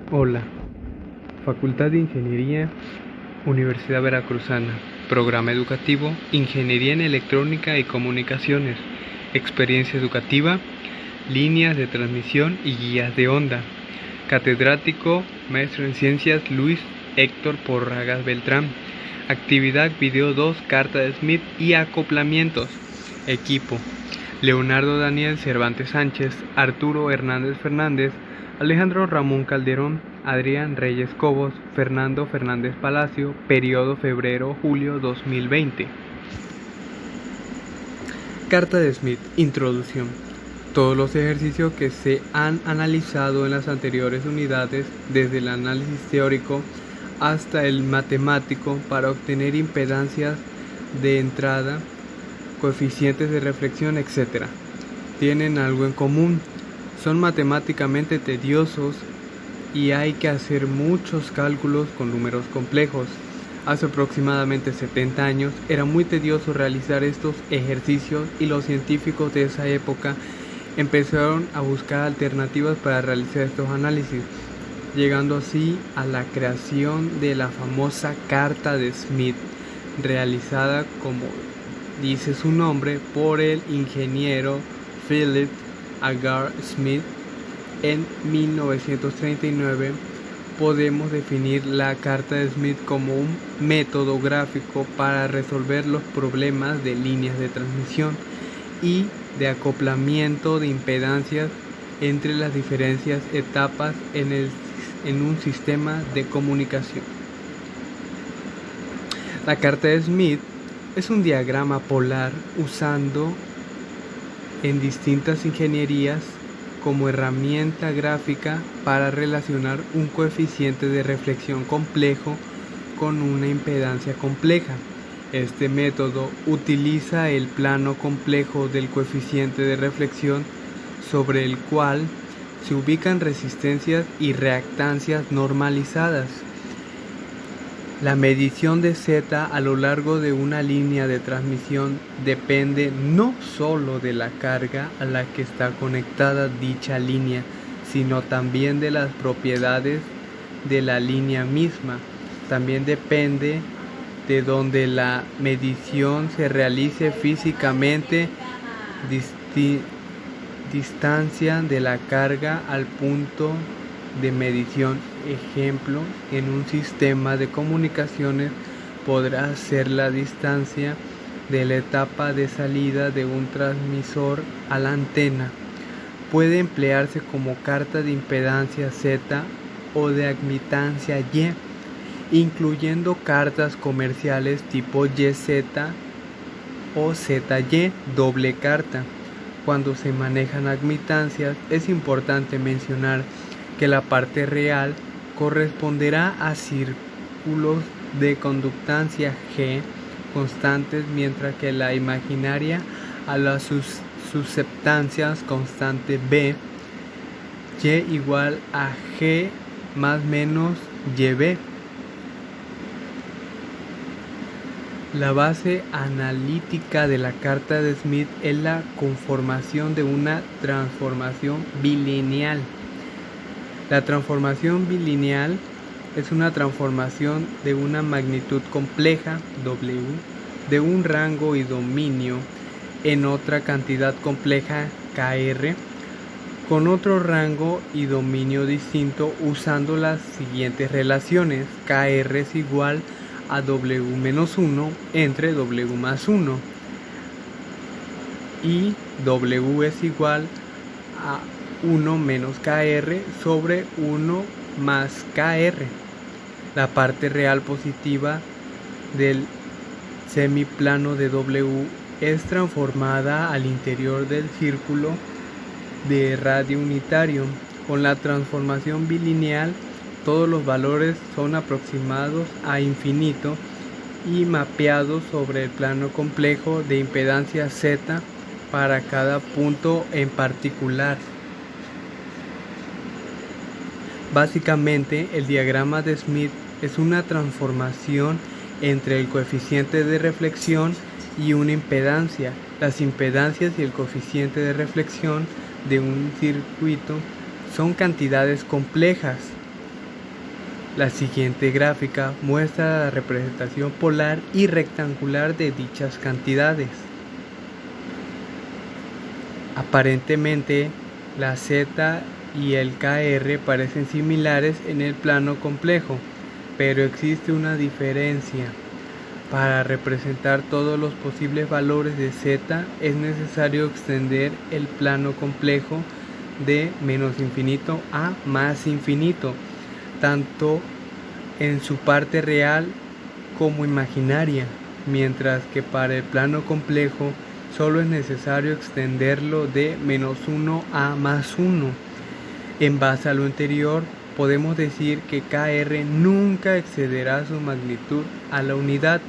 Hola, Facultad de Ingeniería, Universidad Veracruzana, Programa Educativo, Ingeniería en Electrónica y Comunicaciones, Experiencia Educativa, Líneas de Transmisión y Guías de Onda. Catedrático, Maestro en Ciencias Luis Héctor Porragas Beltrán. Actividad Video 2, Carta de Smith y Acoplamientos. Equipo: Leonardo Daniel Cervantes Sánchez, Arturo Hernández Fernández, Alejandro Ramón Calderón, Adrián Reyes Cobos, Fernando Fernández Palacio. Periodo febrero-julio 2020. Carta de Smith. Introducción. Todos los ejercicios que se han analizado en las anteriores unidades, desde el análisis teórico hasta el matemático, para obtener impedancias de entrada, coeficientes de reflexión, etc., tienen algo en común. Son matemáticamente tediosos y hay que hacer muchos cálculos con números complejos. Hace aproximadamente 70 años era muy tedioso realizar estos ejercicios y los científicos de esa época empezaron a buscar alternativas para realizar estos análisis, llegando así a la creación de la famosa Carta de Smith, realizada, como dice su nombre, por el ingeniero Philip Agar Smith en 1939. Podemos definir la Carta de Smith como un método gráfico para resolver los problemas de líneas de transmisión y de acoplamiento de impedancias entre las diferentes etapas en un sistema de comunicación. La Carta de Smith es un diagrama polar usando en distintas ingenierías como herramienta gráfica para relacionar un coeficiente de reflexión complejo con una impedancia compleja. Este método utiliza el plano complejo del coeficiente de reflexión, sobre el cual se ubican resistencias y reactancias normalizadas. La medición de Z a lo largo de una línea de transmisión depende no solo de la carga a la que está conectada dicha línea, sino también de las propiedades de la línea misma. También depende de donde la medición se realice físicamente, distancia de la carga al punto de medición. Ejemplo, en un sistema de comunicaciones podrá ser la distancia de la etapa de salida de un transmisor a la antena. Puede emplearse como carta de impedancia Z o de admitancia Y, incluyendo cartas comerciales tipo YZ o ZY, doble carta. Cuando se manejan admitancias, es importante mencionar que la parte real corresponderá a círculos de conductancia G constantes, mientras que la imaginaria a las susceptancias constante B, Y igual a G más menos YB. La base analítica de la Carta de Smith es la conformación de una transformación bilineal. La transformación bilineal es una transformación de una magnitud compleja, W, de un rango y dominio en otra cantidad compleja, Kr, con otro rango y dominio distinto, usando las siguientes relaciones. Kr es igual a W menos 1 entre W más 1 y W es igual a 1 menos Kr sobre 1 más Kr. La parte real positiva del semiplano de W es transformada al interior del círculo de radio unitario. Con la transformación bilineal, todos los valores son aproximados a infinito y mapeados sobre el plano complejo de impedancia Z para cada punto en particular. Básicamente, el diagrama de Smith es una transformación entre el coeficiente de reflexión y una impedancia. Las impedancias y el coeficiente de reflexión de un circuito son cantidades complejas La siguiente gráfica muestra la representación polar y rectangular de dichas cantidades. Aparentemente, la Z y el KR parecen similares en el plano complejo, pero existe una diferencia. Para representar todos los posibles valores de Z es necesario extender el plano complejo de menos infinito a más infinito, tanto en su parte real como imaginaria, mientras que para el plano complejo solo es necesario extenderlo de -1 a +1. En base a lo anterior, podemos decir que KR nunca excederá su magnitud a la unidad.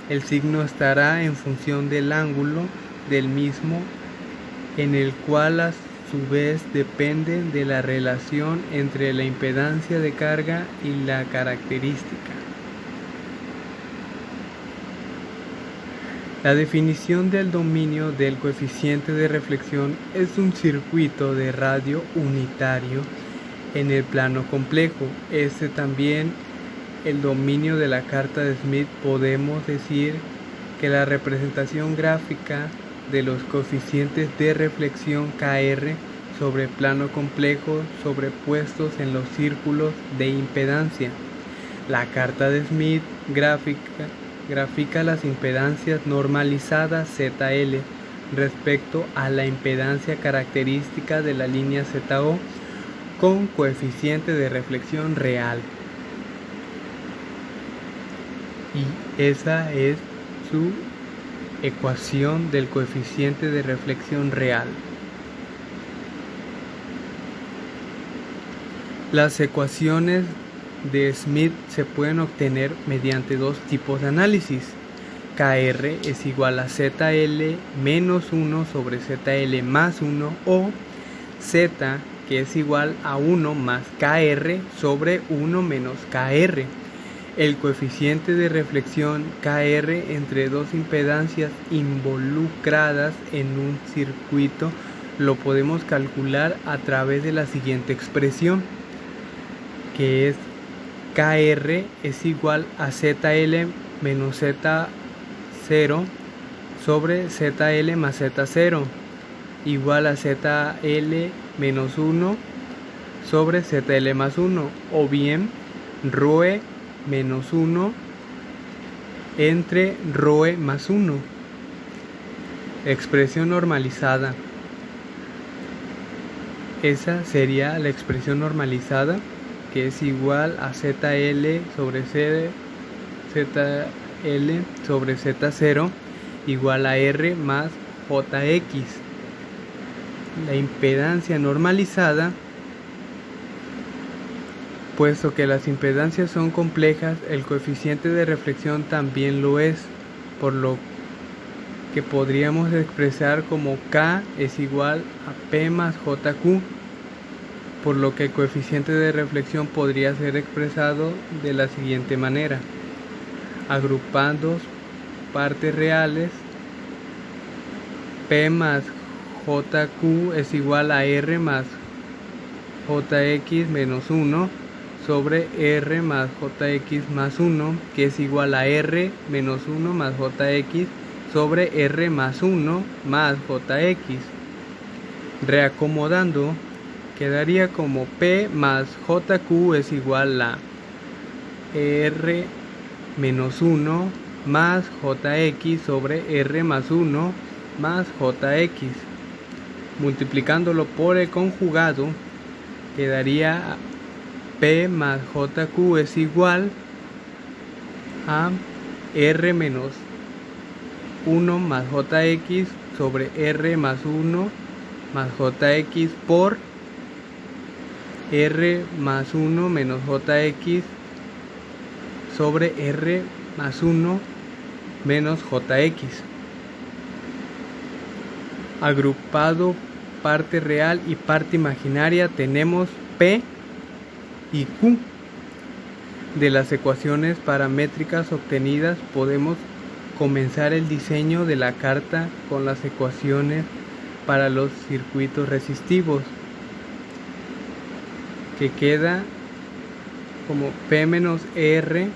El signo estará en función del ángulo del mismo, en el cual a su vez depende de la relación entre la impedancia de carga y la característica. La definición del dominio del coeficiente de reflexión es un circuito de radio unitario en el plano complejo. También el dominio de la carta de Smith. Podemos decir que la representación gráfica de los coeficientes de reflexión KR sobre plano complejo sobrepuestos en los círculos de impedancia. La carta de Smith grafica las impedancias normalizadas ZL respecto a la impedancia característica de la línea ZO con coeficiente de reflexión real. Y esa es su ecuación del coeficiente de reflexión real. Las ecuaciones de Smith se pueden obtener mediante dos tipos de análisis. KR es igual a ZL menos 1 sobre ZL más 1 o Z que es igual a 1 más KR sobre 1 menos KR. El coeficiente de reflexión KR entre dos impedancias involucradas en un circuito lo podemos calcular a través de la siguiente expresión, que es KR es igual a ZL menos Z0 sobre ZL más Z0 igual a ZL menos 1 sobre ZL más 1, o bien ρe menos 1 entre ρe más 1. Expresión normalizada. Esa sería la expresión normalizada, que es igual a ZL sobre ZL sobre Z0 igual a R más JX. La impedancia normalizada, puesto que las impedancias son complejas, el coeficiente de reflexión también lo es, por lo que podríamos expresar como K es igual a P más JQ, por lo que el coeficiente de reflexión podría ser expresado de la siguiente manera: agrupando partes reales, P más JQ es igual a R más JX menos 1 sobre R más JX más 1, que es igual a R menos 1 más JX sobre R más 1 más JX. Reacomodando, quedaría como P más JQ es igual a R menos 1 más JX sobre R más 1 más JX. Multiplicándolo por el conjugado, quedaría P más JQ es igual a R menos 1 más JX sobre R más 1 más JX por R más 1 menos JX sobre R más 1 menos JX. Agrupado parte real y parte imaginaria, tenemos P y Q. De las ecuaciones paramétricas obtenidas podemos comenzar el diseño de la carta con las ecuaciones para los circuitos resistivos, que queda como P menos R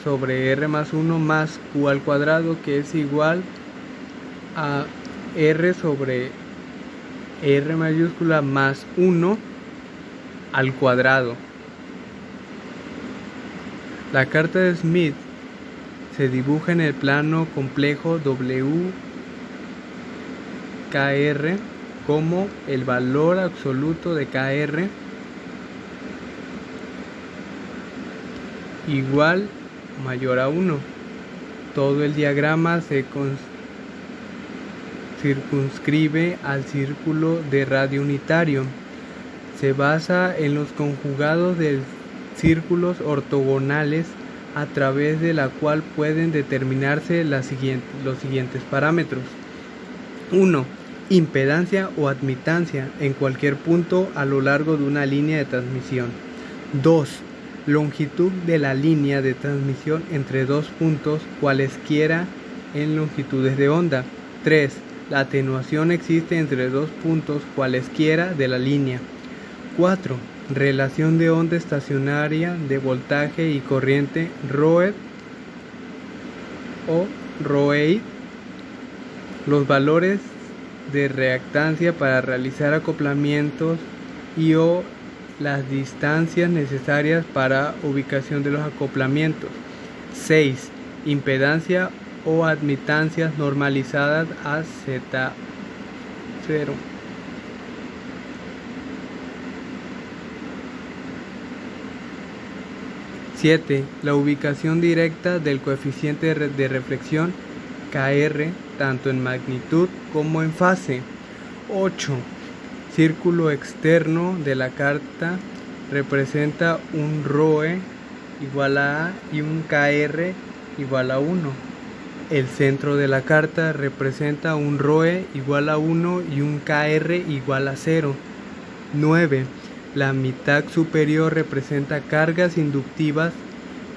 sobre R más 1 más Q al cuadrado, que es igual a R sobre R mayúscula más 1 al cuadrado. La carta de Smith se dibuja en el plano complejo WKR como el valor absoluto de KR igual o mayor a 1. Todo el diagrama se circunscribe al círculo de radio unitario. Se basa en los conjugados de círculos ortogonales a través de la cual pueden determinarse los siguientes parámetros. 1. Impedancia o admitancia en cualquier punto a lo largo de una línea de transmisión. 2. Longitud de la línea de transmisión entre dos puntos cualesquiera en longitudes de onda. 3. La atenuación existe entre dos puntos cualesquiera de la línea. 4. Relación de onda estacionaria de voltaje y corriente Rho o Rhoe. Los valores de reactancia para realizar acoplamientos y o las distancias necesarias para ubicación de los acoplamientos. 6. Impedancia o admitancias normalizadas a Z0. 7. La ubicación directa del coeficiente de reflexión KR tanto en magnitud como en fase. 8. Círculo externo de la carta representa un Rhoe igual a A y un KR igual a 1. El centro de la carta representa un Rhoe igual a 1 y un KR igual a 0. 9. La mitad superior representa cargas inductivas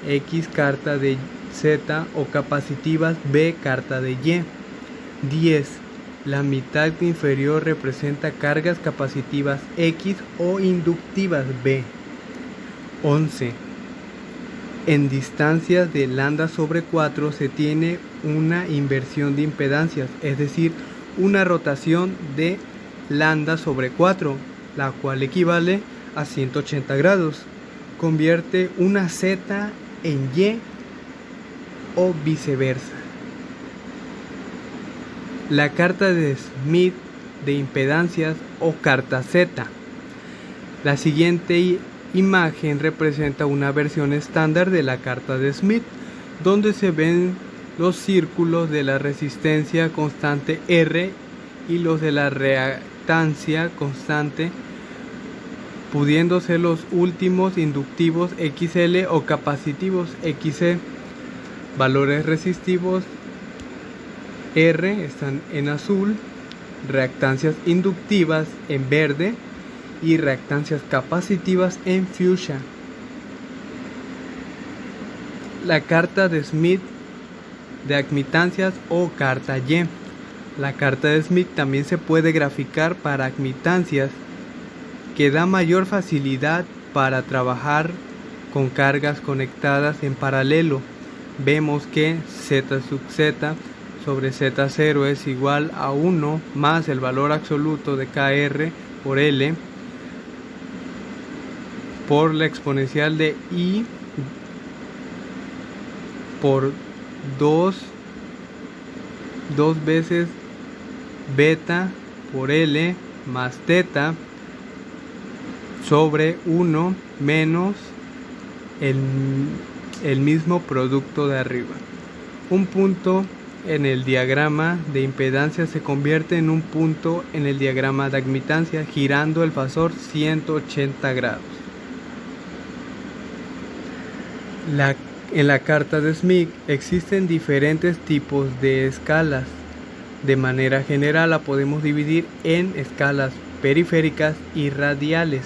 X carta de Z o capacitivas B carta de Y. 10. La mitad inferior representa cargas capacitivas X o inductivas B. 11. En distancias de lambda sobre 4 se tiene una inversión de impedancias, es decir, una rotación de lambda sobre 4, la cual equivale a 180 grados. Convierte una Z en Y o viceversa. La carta de Smith de impedancias o carta Z. La siguiente imagen representa una versión estándar de la carta de Smith, donde se ven los círculos de la resistencia constante R y los de la reactancia constante, pudiendo ser los últimos inductivos XL o capacitivos XC. Valores resistivos R están en azul, reactancias inductivas en verde y reactancias capacitivas en fucsia. La carta de Smith de admitancias o carta Y. La carta de Smith también se puede graficar para admitancias, que da mayor facilidad para trabajar con cargas conectadas en paralelo. Vemos que Z sub Z sobre Z0 es igual a 1 más el valor absoluto de KR por L por la exponencial de I por 2 veces beta por L más teta sobre 1 menos el mismo producto de arriba. Un punto en el diagrama de impedancia se convierte en un punto en el diagrama de admitancia girando el fasor 180 grados. En la carta de Smith existen diferentes tipos de escalas. De manera general la podemos dividir en escalas periféricas y radiales.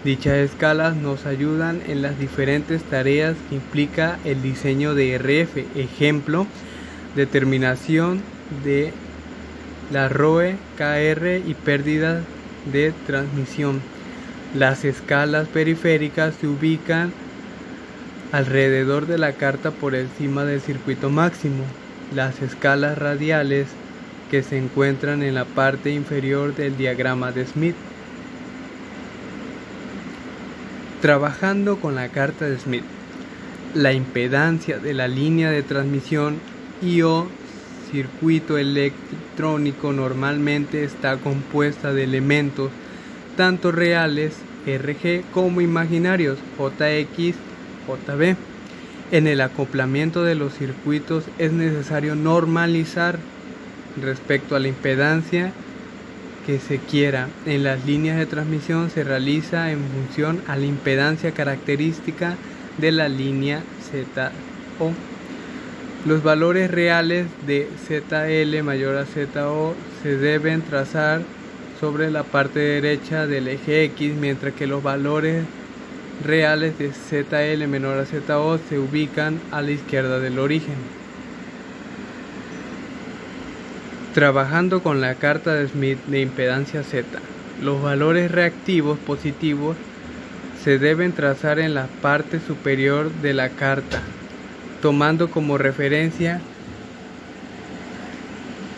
Dichas escalas nos ayudan en las diferentes tareas que implica el diseño de RF. Ejemplo, determinación de la Rhoe, KR y pérdidas de transmisión. Las escalas periféricas se ubican alrededor de la carta por encima del circuito máximo. Las escalas radiales que se encuentran en la parte inferior del diagrama de Smith. Trabajando con la carta de Smith, la impedancia de la línea de transmisión y o circuito electrónico normalmente está compuesta de elementos tanto reales, RG, como imaginarios, JX, JB. En el acoplamiento de los circuitos es necesario normalizar respecto a la impedancia que se quiera. En las líneas de transmisión se realiza en función a la impedancia característica de la línea ZO. Los valores reales de ZL mayor a ZO se deben trazar sobre la parte derecha del eje X, mientras que los valores reales de ZL menor a ZO se ubican a la izquierda del origen. Trabajando con la carta de Smith de impedancia Z, los valores reactivos positivos se deben trazar en la parte superior de la carta, tomando como referencia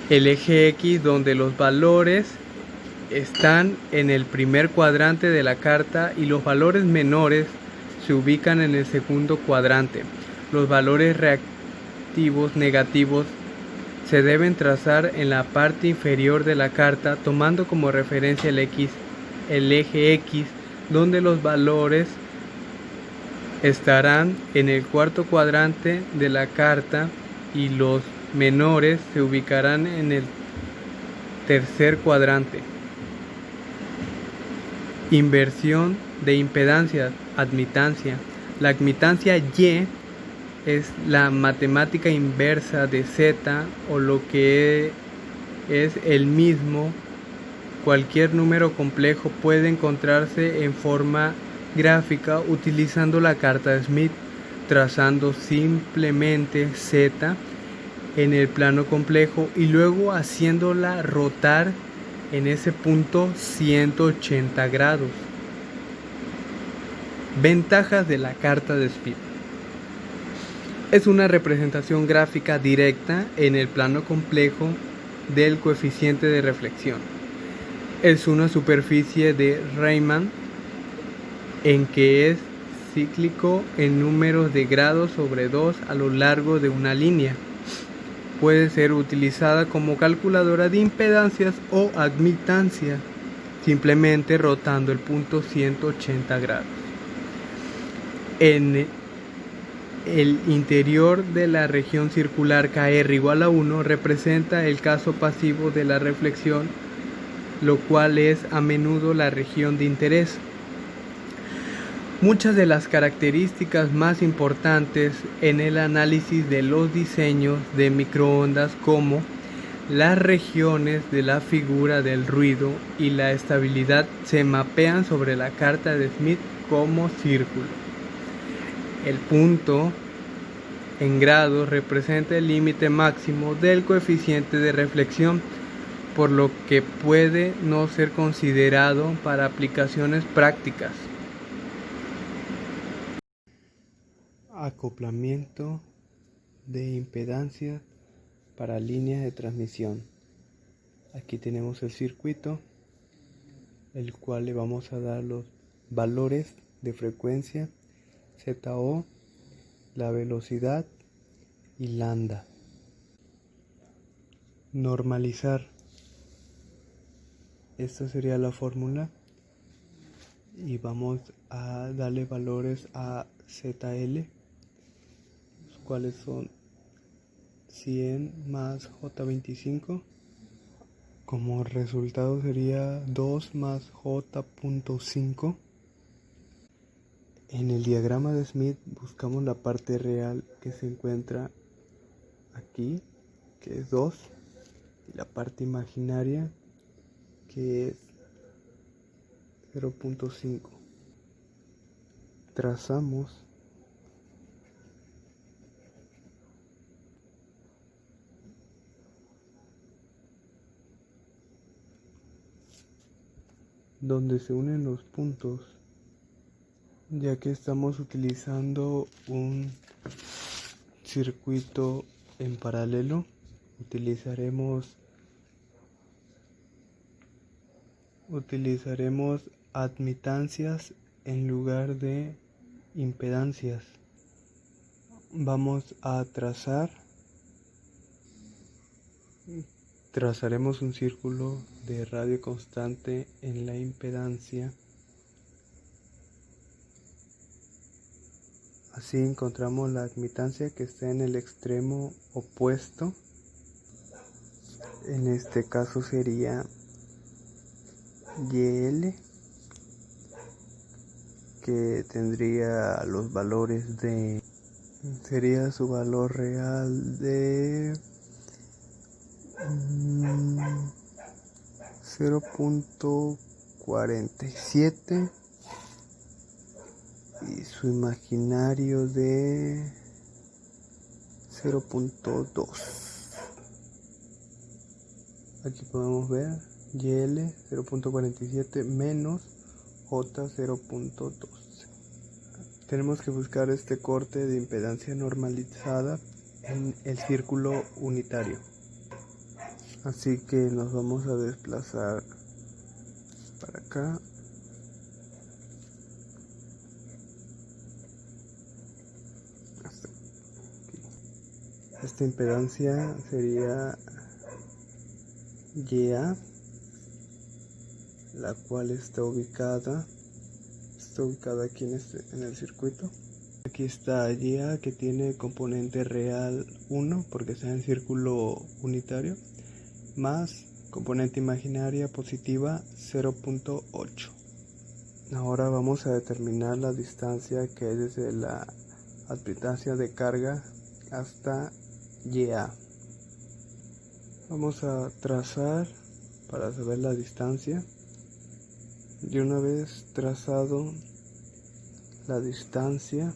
el eje X, donde los valores están en el primer cuadrante de la carta y los valores menores se ubican en el segundo cuadrante. Los valores reactivos negativos se deben trazar en la parte inferior de la carta, tomando como referencia el eje X, donde los valores estarán en el cuarto cuadrante de la carta y los menores se ubicarán en el tercer cuadrante. Inversión de impedancias, admitancia. La admitancia Y es la matemática inversa de Z, o lo que es el mismo. Cualquier número complejo puede encontrarse en forma gráfica utilizando la carta de Smith, trazando simplemente Z en el plano complejo y luego haciéndola rotar en ese punto 180 grados. Ventajas de la carta de Smith. Es una representación gráfica directa en el plano complejo del coeficiente de reflexión. Es una superficie de Riemann en que es cíclico en números de grados sobre 2 a lo largo de una línea. Puede ser utilizada como calculadora de impedancias o admitancia, simplemente rotando el punto 180 grados. En el interior de la región circular KR igual a 1 representa el caso pasivo de la reflexión, lo cual es a menudo la región de interés. Muchas de las características más importantes en el análisis de los diseños de microondas, como las regiones de la figura del ruido y la estabilidad, se mapean sobre la carta de Smith como círculo. El punto en grados representa el límite máximo del coeficiente de reflexión, por lo que puede no ser considerado para aplicaciones prácticas. Acoplamiento de impedancia para líneas de transmisión. Aquí tenemos el circuito, el cual le vamos a dar los valores de frecuencia, ZO, la velocidad y lambda. Normalizar. Esta sería la fórmula y vamos a darle valores a ZL, los cuales son 100 más J25. Como resultado sería 2 más J.5. En el diagrama de Smith buscamos la parte real que se encuentra aquí, que es 2, y la parte imaginaria, que es 0.5. Trazamos donde se unen los puntos Ya que estamos utilizando un circuito en paralelo, utilizaremos admitancias en lugar de impedancias. Vamos a trazaremos un círculo de radio constante en la impedancia. Así encontramos la admitancia que está en el extremo opuesto. En este caso sería YL, que tendría los valores de, sería su valor real de 0.47 y su imaginario de 0.2. Aquí podemos ver YL 0.47 menos J 0.12. Tenemos que buscar este corte de impedancia normalizada en el círculo unitario. Así que nos vamos a desplazar para acá. Hasta aquí. Esta impedancia sería YA, la cual está ubicada aquí en el circuito. Aquí está YA, que tiene componente real 1 porque está en el círculo unitario, más componente imaginaria positiva 0.8. Ahora vamos a determinar la distancia que hay desde la admitancia de carga hasta YA. Vamos a trazar para saber la distancia. Y una vez trazado la distancia,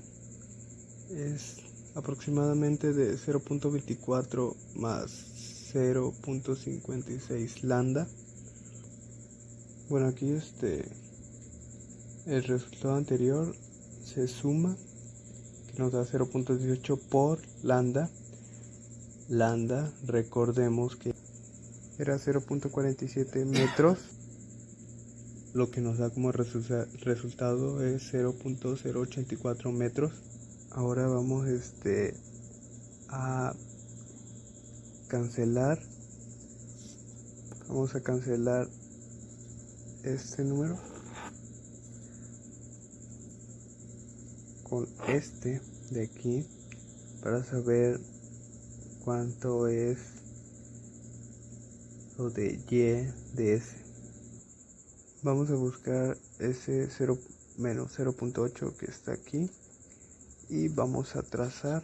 es aproximadamente de 0.24 más 0.56 lambda. Bueno, aquí el resultado anterior se suma, que nos da 0.18 por lambda. Lambda, recordemos que era 0.47 metros. Lo que nos da como resultado es 0.084 metros. Ahora vamos a cancelar. Vamos a cancelar este número con este de aquí para saber cuánto es lo de Y de S. Vamos a buscar ese 0 menos 0.8 que está aquí y vamos a trazar.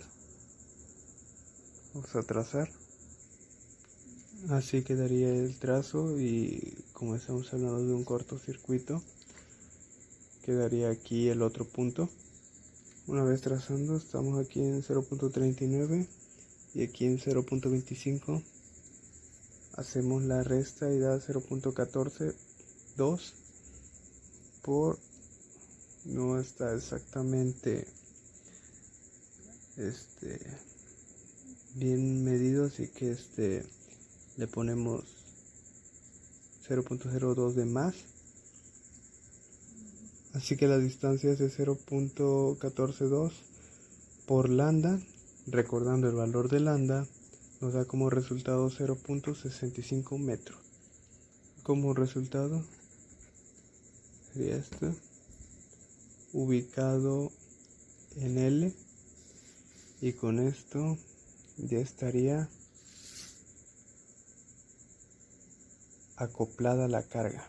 Así quedaría el trazo, y como estamos hablando de un cortocircuito, quedaría aquí el otro punto. Una vez trazando, estamos aquí en 0.39 y aquí en 0.25. Hacemos la resta y da 0.142 por, no está exactamente bien medido, así que le ponemos 0.02 de más. Así que la distancia es de 0.142 por lambda. Recordando el valor de lambda, nos da como resultado 0.65 metros. Como resultado sería esto, ubicado en L, y con esto ya estaría acoplada la carga.